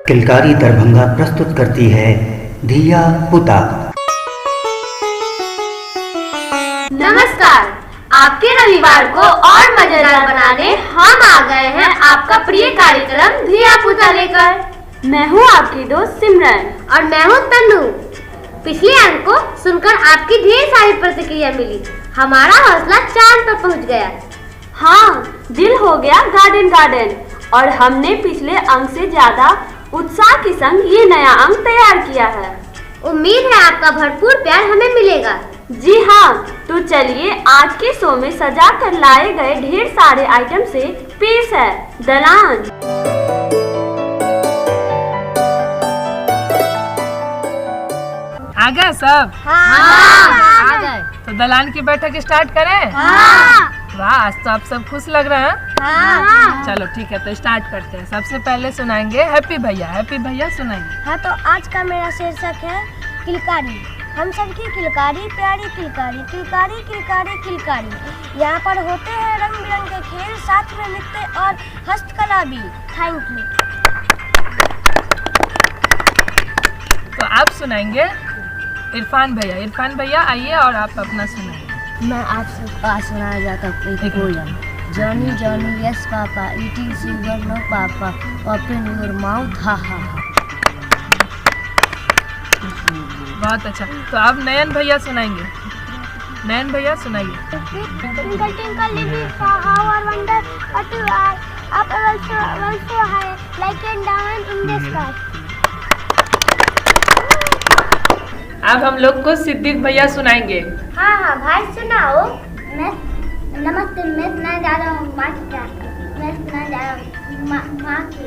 किलकारी दरभंगा प्रस्तुत करती है धिया पुता। नमस्कार, आपके रविवार को और मजेदार बनाने हम आ गए हैं आपका प्रिय कार्यक्रम धिया पुता लेकर। मैं हूँ आपकी दोस्त सिमरन और मैं हूँ तन्नू। पिछले अंक को सुनकर आपकी ढेर सारी प्रतिक्रिया मिली, हमारा हौसला चांद पर पहुँच गया। हाँ, दिल हो गया गार्डन गार्डन और हमने पिछले अंक से ज्यादा उत्साह के संग ये नया अंक तैयार किया है। उम्मीद है आपका भरपूर प्यार हमें मिलेगा। जी हाँ, तो चलिए आज के शो में सजा कर लाए गए ढेर सारे आइटम से पेश है दलान। आ गए सब? हाँ, आ गए। तो दलान की बैठक स्टार्ट करें? हाँ, वाह, आज तो आप सब खुश लग रहे हैं। हाँ। चलो ठीक है, तो स्टार्ट करते हैं। सबसे पहले सुनाएंगे हैप्पी भैया। हैप्पी भैया सुनाइए। हाँ, तो आज का मेरा शीर्षक है किलकारी। हम सबकी किलकारी प्यारी किलकारी, किलकारी किलकारी किलकारी। यहाँ पर होते हैं रंग बिरंगे खेल, साथ में नृत्य और हस्तकला भी। Thank you. तो आप सुनाएंगे इरफान भैया। इरफान भैया आइए और आप अपना सुनाइए। मैं आप सबको आज सुनाया जाता हूँ एक poem. Johnny Johnny yes papa, eating sugar no papa, open your mouth ha ha. बहुत अच्छा। तो आप नयन भैया सुनाएंगे। नयन भैया सुनाइए। Twinkle twinkle little star, how I wonder what you are. Up also high, like a diamond in the sky. अब हम लोग को सिद्दीक भैया सुनाएंगे। हाँ हाँ भाई सुनाओ। नमस्ते, मैं सुनाने जा रहा हूँ माँ की। मैं सुनाने जा रहा हूँ माँ की।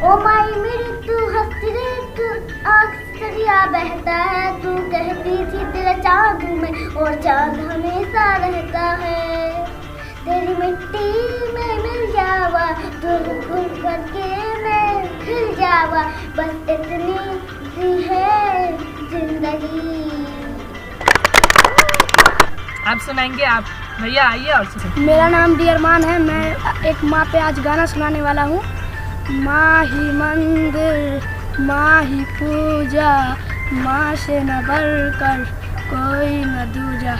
ओ माई मेरी तू हंसती रे, तू आँख से दरिया बहता है। तू कहती थी तेरा चाँद में और चाँद हमेशा रहता है। तेरी मिट्टी में मिल जावा, तू घुल करके मैं खिल जावा। बस इतनी सी है जिंदगी। आप सुनाएंगे। आप भैया आइए और सुनाइए। मेरा नाम डियरमान है। मैं एक माँ पे आज गाना सुनाने वाला हूँ। माँ ही मंदिर, माँ ही पूजा, माँ से न बढ़कर कोई न दूजा।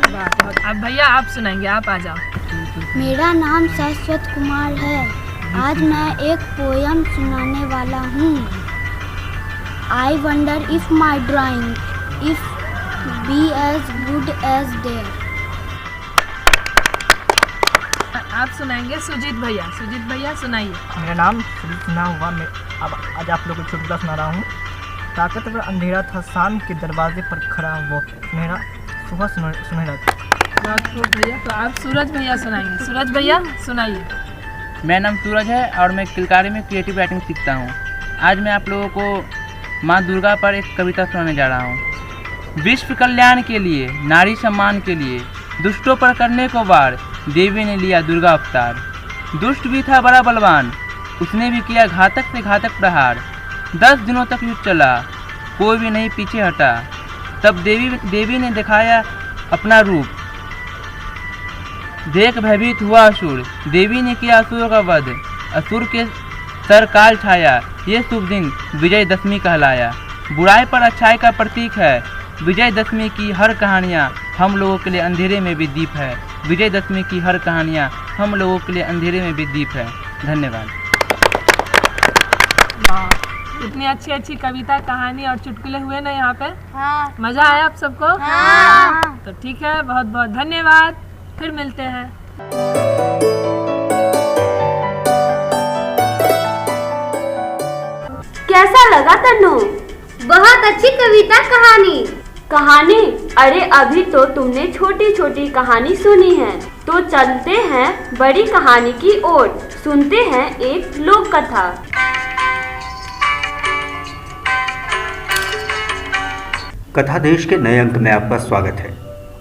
वाह, बहुत। अब भैया आप सुनाएंगे। आप आ जाओ। मेरा नाम शाश्वत कुमार है। आज मैं एक पोयम सुनाने वाला हूँ। I wonder if my drawing if be as good as there. आप सुनाएंगे सुजीत भैया। सुजीत भैया सुनाइए। मेरा नाम सुजीत सिन्हा हुआ। मैं अब आज आप लोगों को छोटा सुना रहा हूँ। ताकतवर अंधेरा था, शाम के दरवाजे पर खड़ा वो सुनहरा सुबह सुनहरा था। बहुत खूब भैया। तो आप सूरज भैया सुनाएंगे। सूरज भैया सुनाइए। मेरा नाम सूरज है और मैं किलकारी में क्रिएटिव राइटिंग सीखता हूँ। आज मैं आप लोगों को माँ दुर्गा पर एक कविता सुनाने जा रहा हूँ। विश्व कल्याण के लिए, नारी सम्मान के लिए, दुष्टों पर करने को वार, देवी ने लिया दुर्गा अवतार। दुष्ट भी था बड़ा बलवान, उसने भी किया घातक से घातक प्रहार। 10 दिनों तक युद्ध चला, कोई भी नहीं पीछे हटा। तब देवी ने दिखाया अपना रूप, देख भयभीत हुआ असुर। देवी ने किया असुरों का वध, असुर के सर काल छाया। ये शुभ दिन विजयदशमी कहलाया। बुराई पर अच्छाई का प्रतीक है। विजयदशमी की हर कहानियाँ हम लोगों के लिए अंधेरे में भी दीप है। विजयदशमी की हर कहानियाँ हम लोगों के लिए अंधेरे में भी दीप है। धन्यवाद। इतनी अच्छी अच्छी कविता, कहानी और चुटकुले हुए ना यहाँ पे। हाँ। मजा आया आप सबको? हाँ। तो ठीक है, बहुत बहुत धन्यवाद। फिर मिलते हैं। कैसा लगा तन्नू? बहुत अच्छी कविता कहानी। कहानी? अरे अभी तो तुमने छोटी छोटी कहानी सुनी है, तो चलते हैं बड़ी कहानी की ओर। सुनते हैं एक लोक कथा। कथा देश के नए अंक में आपका स्वागत है।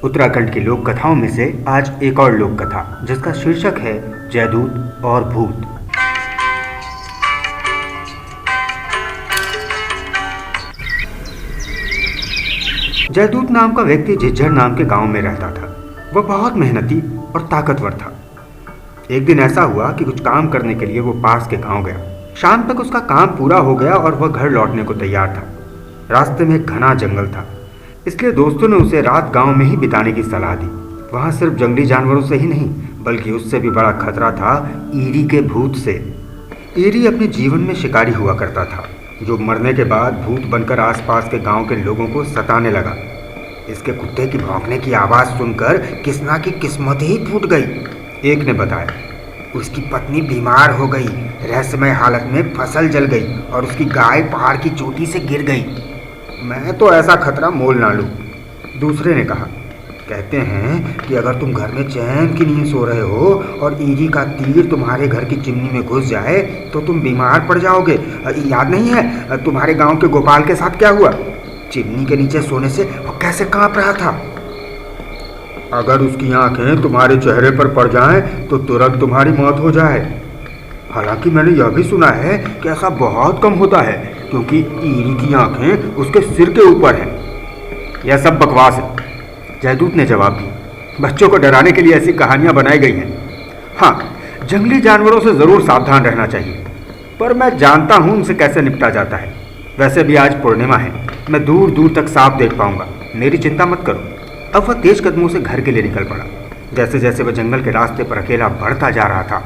उत्तराखंड की लोक कथाओं में से आज एक और लोक कथा, जिसका शीर्षक है जयदूत और भूत। जयदूत नाम का व्यक्ति झिझ्झर नाम के गांव में रहता था। वह बहुत मेहनती और ताकतवर था। एक दिन ऐसा हुआ कि कुछ काम करने के लिए वो पास के गांव गया। शाम तक उसका काम पूरा हो गया और वह घर लौटने को तैयार था। रास्ते में एक घना जंगल था, इसलिए दोस्तों ने उसे रात गांव में ही बिताने की सलाह दी। वहां सिर्फ जंगली जानवरों से ही नहीं बल्कि उससे भी बड़ा खतरा था ईरी के भूत से। ईरी अपने जीवन में शिकारी हुआ करता था, जो मरने के बाद भूत बनकर आसपास के गांव के लोगों को सताने लगा। इसके कुत्ते की भौंकने की आवाज़ सुनकर किसना की किस्मत ही फूट गई। एक ने बताया उसकी पत्नी बीमार हो गई, रहस्यमय हालत में फसल जल गई और उसकी गाय पहाड़ की चोटी से गिर गई। मैं तो ऐसा खतरा मोल ना लूं। दूसरे ने कहा कहते हैं कि अगर तुम घर में चैन की नींद सो रहे हो और ईरी का तीर तुम्हारे घर की चिमनी में घुस जाए तो तुम बीमार पड़ जाओगे। याद नहीं है तुम्हारे गांव के गोपाल के साथ क्या हुआ? चिमनी के नीचे सोने से वो कैसे कांप रहा था। अगर उसकी आंखें तुम्हारे चेहरे पर पड़ जाएं तो तुरंत तुम्हारी मौत हो जाए। हालांकि मैंने यह भी सुना है कि ऐसा बहुत कम होता है क्योंकि ईरी की आंखें उसके सिर के ऊपर हैं। यह सब बकवास है, जयदूत ने जवाब दिया। बच्चों को डराने के लिए ऐसी कहानियां बनाई गई हैं। हाँ, जंगली जानवरों से ज़रूर सावधान रहना चाहिए, पर मैं जानता हूँ उनसे कैसे निपटा जाता है। वैसे भी आज पूर्णिमा है, मैं दूर दूर तक साफ देख पाऊंगा, मेरी चिंता मत करो। अब वह तेज कदमों से घर के लिए निकल पड़ा। जैसे जैसे वह जंगल के रास्ते पर अकेला बढ़ता जा रहा था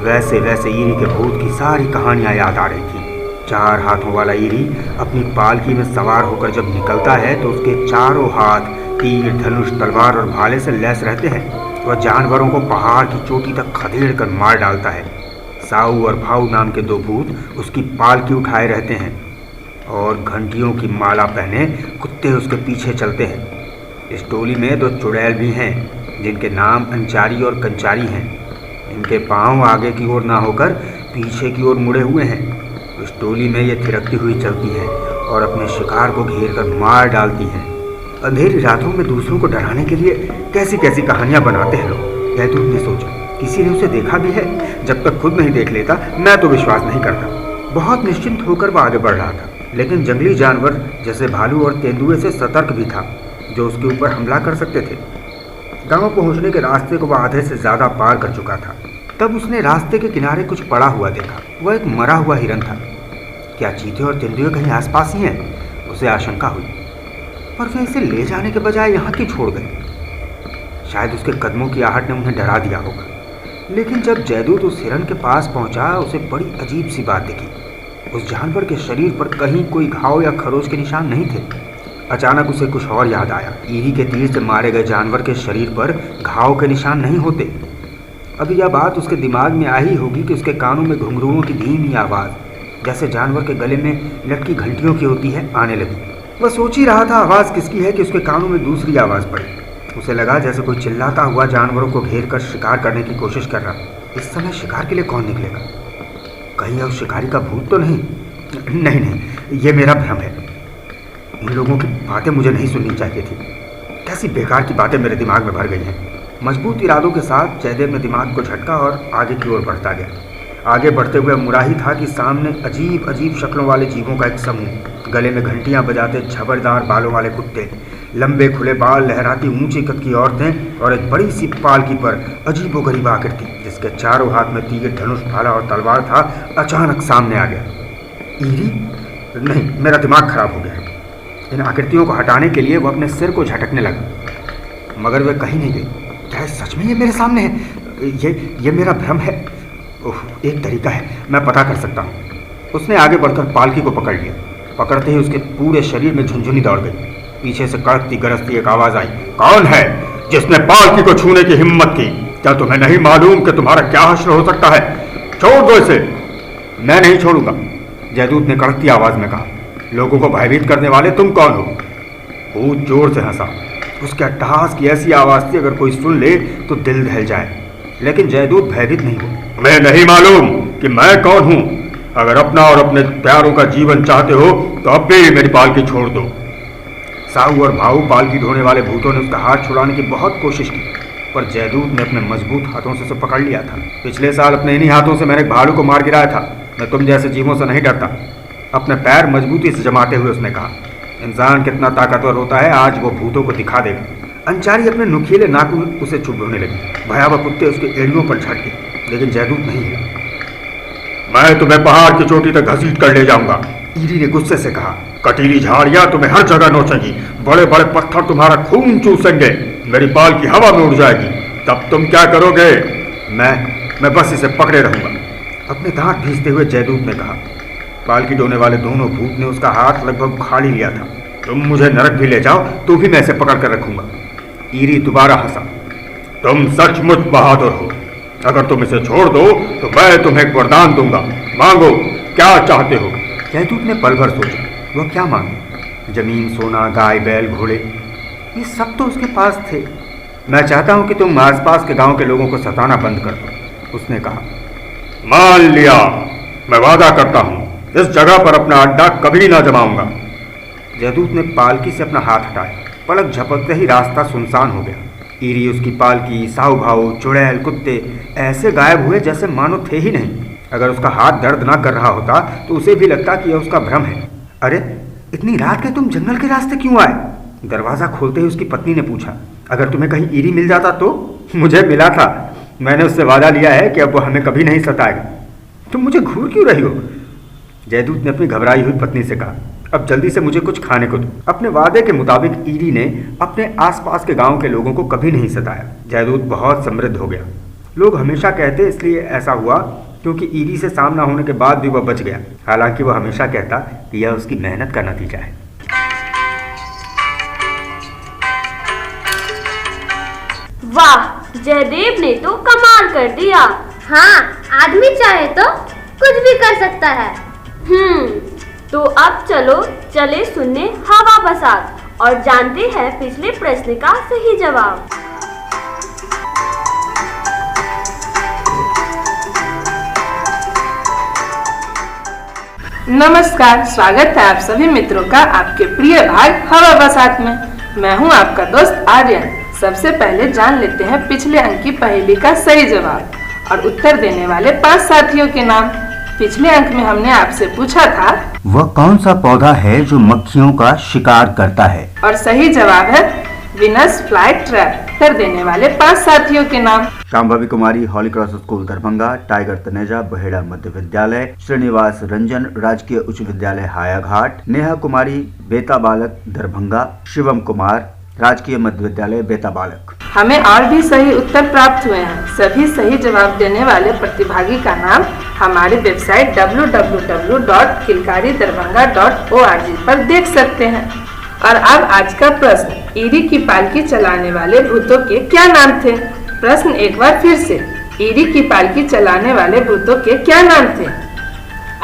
वैसे वैसे ईरी के भूत की सारी कहानियाँ याद आ रही थी। 4 हाथों वाला ईरी अपनी पालकी में सवार होकर जब निकलता है तो उसके चारों हाथ तीर, धनुष, तलवार और भाले से लैस रहते हैं। वह जानवरों को पहाड़ की चोटी तक खदेड़ कर मार डालता है। साऊ और भाऊ नाम के 2 भूत उसकी पालकी उठाए रहते हैं और घंटियों की माला पहने कुत्ते उसके पीछे चलते हैं। इस टोली में 2 चुड़ैल भी हैं जिनके नाम अंचारी और कंचारी हैं। इनके पांव आगे की ओर ना होकर पीछे की ओर मुड़े हुए हैं। इस टोली में ये थिरकती हुई चलती हैं और अपने शिकार को घेर कर मार डालती हैं। अंधेरी रातों में दूसरों को डराने के लिए कैसी कैसी कहानियां बनाते हैं लोग। जयदूत ने सोचा किसी ने उसे देखा भी है? जब तक खुद नहीं देख लेता मैं तो विश्वास नहीं करता। बहुत निश्चिंत होकर वह आगे बढ़ रहा था, लेकिन जंगली जानवर जैसे भालू और तेंदुए से सतर्क भी था जो उसके ऊपर हमला कर सकते थे। गांव पहुंचने के रास्ते को वह आधे से ज़्यादा पार कर चुका था। तब उसने रास्ते के किनारे कुछ पड़ा हुआ देखा। वह एक मरा हुआ हिरन था। क्या चीते और तेंदुए कहीं आसपास ही हैं? उसे आशंका हुई, पर वे इसे ले जाने के बजाय यहाँ क्यों छोड़ गए? शायद उसके कदमों की आहट ने उन्हें डरा दिया होगा। लेकिन जब जयदूत उस हिरन के पास पहुंचा उसे बड़ी अजीब सी बात दिखी। उस जानवर के शरीर पर कहीं कोई घाव या खरोच के निशान नहीं थे। अचानक उसे कुछ और याद आया। ईरी के तीर से मारे गए जानवर के शरीर पर घाव के निशान नहीं होते। अभी यह बात उसके दिमाग में आई होगी कि उसके कानों में घुंघरुओं की धीमी आवाज़ जैसे जानवर के गले में लटकी घंटियों की होती है आने लगी। वह सोच ही रहा था आवाज़ किसकी है कि उसके कानों में दूसरी आवाज़ पड़ी। उसे लगा जैसे कोई चिल्लाता हुआ जानवरों को घेर कर शिकार करने की कोशिश कर रहा। इस समय शिकार के लिए कौन निकलेगा? कहीं उस शिकारी का भूत तो नहीं? नहीं, ये मेरा भ्रम है। उन लोगों की बातें मुझे नहीं सुननी चाहिए थी। कैसी बेकार की बातें मेरे दिमाग में भर गई हैं। मजबूत इरादों के साथ जयदेव ने दिमाग को झटका और आगे की ओर बढ़ता गया। आगे बढ़ते हुए मुराही था कि सामने अजीब अजीब शक्लों वाले जीवों का एक समूह, गले में घंटियां बजाते झबरदार बालों वाले कुत्ते, लंबे खुले बाल, लहराती ऊंची कद की औरतें और एक बड़ी सी पालकी पर अजीबोगरीब आकृति जिसके चारों हाथ में तीर, धनुष, भाला और तलवार था, अचानक सामने आ गया। ईरी? नहीं, मेरा दिमाग खराब हो गया। इन आकृतियों को हटाने के लिए वो अपने सिर को झटकने लगा, मगर वे कहीं नहीं गई। क्या सच में ये मेरे सामने है? ये मेरा भ्रम है? ओह, एक तरीका है, मैं पता कर सकता हूँ। उसने आगे बढ़कर पालकी को पकड़ लिया। पकड़ते ही उसके पूरे शरीर में झुनझुनी दौड़ गई। पीछे से कड़कती गरजती एक आवाज़ आई, कौन है जिसने पालकी को छूने की हिम्मत की? क्या तुम्हें नहीं मालूम कि तुम्हारा क्या हश्र हो सकता है? छोड़ दो इसे। मैं नहीं छोड़ूंगा, जयदूत ने कड़कती आवाज़ में कहा। लोगों को भयभीत करने वाले तुम कौन हो? भूत जोर से हंसा। उसके अट्टहास की ऐसी आवाज़ थी अगर कोई सुन ले तो दिल दहल जाए। लेकिन जयदूत भयभीत नहीं हुआ। मैं नहीं मालूम कि मैं कौन हूँ? अगर अपना और अपने प्यारों का जीवन चाहते हो तो अब भी मेरी पालकी छोड़ दो। साहू और भाऊ पालकी ढोने वाले भूतों ने उसका हाथ छुड़ाने की बहुत कोशिश की, पर जयदूत ने अपने मजबूत हाथों से उसे पकड़ लिया था। पिछले साल अपने इन्हीं हाथों से मैंने एक भालू को मार गिराया था। मैं तुम जैसे जीवों से नहीं डरता। अपने पैर मजबूती से जमाते हुए उसने कहा। इंसान कितना ताकतवर होता है आज वो भूतों को दिखा देगा। अंचारी अपने नुकीले नाखून उसे चुभने लगी। भयावह कुत्ते उसके एड़ियों पर झटके, लेकिन जयदूत नहीं है। मैं तुम्हें पहाड़ की चोटी तक घसीट कर ले जाऊंगा। ईरी ने गुस्से से कहा, कटीली झाड़ियां तुम्हें हर जगह नोचेंगी, बड़े बड़े पत्थर तुम्हारा खून चूसेंगे, मेरी बाल की हवा में उड़ जाएगी, तब तुम क्या करोगे? मैं बस इसे पकड़े रहूंगा। अपने दांत भींचते हुए जयदूत ने कहा। बाल की डोने वाले दोनों भूत ने उसका हाथ लगभग उखाड़ ही लिया था। तुम मुझे नरक भी ले जाओ तो भी मैं इसे पकड़ कर रखूंगा। ईरी दोबारा हंसा। तुम सचमुच बहादुर हो। अगर तुम इसे छोड़ दो तो मैं तुम्हें एक वरदान दूंगा, मांगो, क्या चाहते हो? जयदूत ने पल भर सोचा, वह क्या मांगे? जमीन, सोना, गाय, बैल, घोड़े, ये सब तो उसके पास थे। मैं चाहता हूं कि तुम आसपास के गांव के लोगों को सताना बंद कर दो, उसने कहा। मान लिया, मैं वादा करता हूं इस जगह पर अपना अड्डा कभी ना जमाऊंगा। जयदूत ने पालकी से अपना हाथ हटाया। पलक झपकते ही रास्ता सुनसान हो गया। ईरी, उसकी पालकी, साहु भाऊ, चुड़ैल, कुत्ते ऐसे गायब हुए जैसे मानो थे ही नहीं। अगर उसका हाथ दर्द ना कर रहा होता तो उसे भी लगता कि यह उसका भ्रम है। अरे, इतनी रात के तुम जंगल के रास्ते क्यों आए? दरवाजा खोलते ही उसकी पत्नी ने पूछा। अगर तुम्हें कहीं ईरी मिल जाता तो? मुझे मिला था, मैंने उससे वादा लिया है कि अब वो हमें कभी नहीं सताएगा। तुम मुझे घूर क्यों रही हो? जयदूत ने अपनी घबराई हुई पत्नी से कहा। अब जल्दी से मुझे कुछ खाने को दो। अपने वादे के मुताबिक ईरी ने अपने आसपास के गांव के लोगों को कभी नहीं सताया। जयदूत बहुत समृद्ध हो गया। लोग हमेशा कहते इसलिए ऐसा हुआ क्योंकि ईरी से सामना होने के बाद भी वह बच गया। हालांकि वह हमेशा कहता कि यह उसकी मेहनत का नतीजा है। वाह, जयदेव ने तो कमाल कर दिया। हाँ, आदमी चाहे तो कुछ भी कर सकता है। तो अब चले सुनने हवा बसात और जानते हैं पिछले प्रश्न का सही जवाब। नमस्कार, स्वागत है आप सभी मित्रों का आपके प्रिय भाग हवा बसात में। मैं हूं आपका दोस्त आर्यन। सबसे पहले जान लेते हैं पिछले अंक की पहेली का सही जवाब और उत्तर देने वाले 5 साथियों के नाम। पिछले अंक में हमने आपसे पूछा था, वह कौन सा पौधा है जो मक्खियों का शिकार करता है? और सही जवाब है विनस फ्लाई ट्रैप। उत्तर देने वाले 5 साथियों के नाम। Shambhavi Kumari, Holy Cross school Darbhanga, Tiger Taneja, Bahera Madhya Vidyalaya, Shrinivas Ranjan, राजकीय उच्च विद्यालय हायाघाट, नेहा कुमारी, बेता बालक दरभंगा, शिवम कुमार, राजकीय मध्य विद्यालय बेता बालक। हमें और भी सही उत्तर प्राप्त हुए हैं। सभी सही जवाब देने वाले प्रतिभागी का नाम हमारी वेबसाइट www.kilkaridarbhanga.org पर देख सकते हैं। और अब आज का प्रश्न, ईरी की पालकी चलाने वाले भूतों के क्या नाम थे? प्रश्न एक बार फिर से, ईरी की पालकी चलाने वाले भूतों के क्या नाम थे?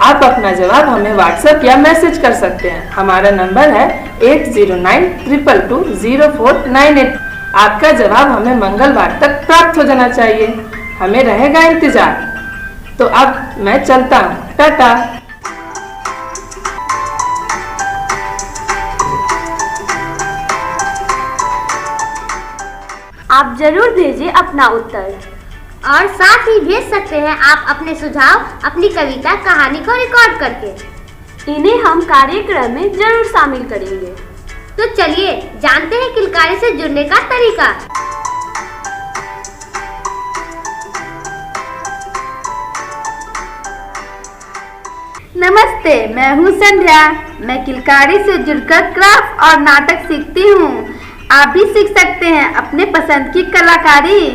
आप अपना जवाब हमें व्हाट्सएप या मैसेज कर सकते हैं। हमारा नंबर है 8092220498। आपका जवाब हमें मंगलवार तक प्राप्त हो जाना चाहिए। हमें रहेगा इंतजार। तो अब मैं चलता हूँ, टाटा। आप जरूर भेजिए अपना उत्तर और साथ ही भेज सकते हैं आप अपने सुझाव, अपनी कविता, कहानी को रिकॉर्ड करके। इन्हें हम कार्यक्रम में जरूर शामिल करेंगे। तो चलिए जानते हैं किलकारी से जुड़ने का तरीका। नमस्ते, मैं हूँ संध्या। मैं किलकारी से जुड़कर क्राफ्ट और नाटक सीखती हूँ। आप भी सीख सकते हैं अपने पसंद की कलाकारी।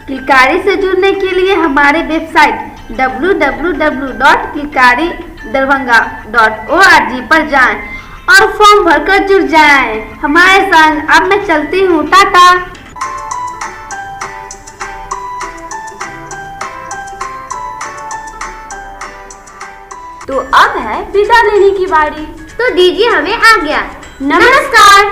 किलकारी से जुड़ने के लिए हमारे वेबसाइट www.kilkaridarbhanga.org पर जाएं और फॉर्म भरकर जुड़ जाएं हमारे संग। अब मैं चलती हूँ, टाटा। तो अब है विदा लेने की बारी। तो दीजिए हमें आज्ञा। नमस्कार।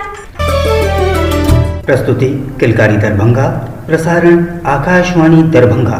प्रस्तुति किलकारी दरभंगा, प्रसारण आकाशवाणी दरभंगा।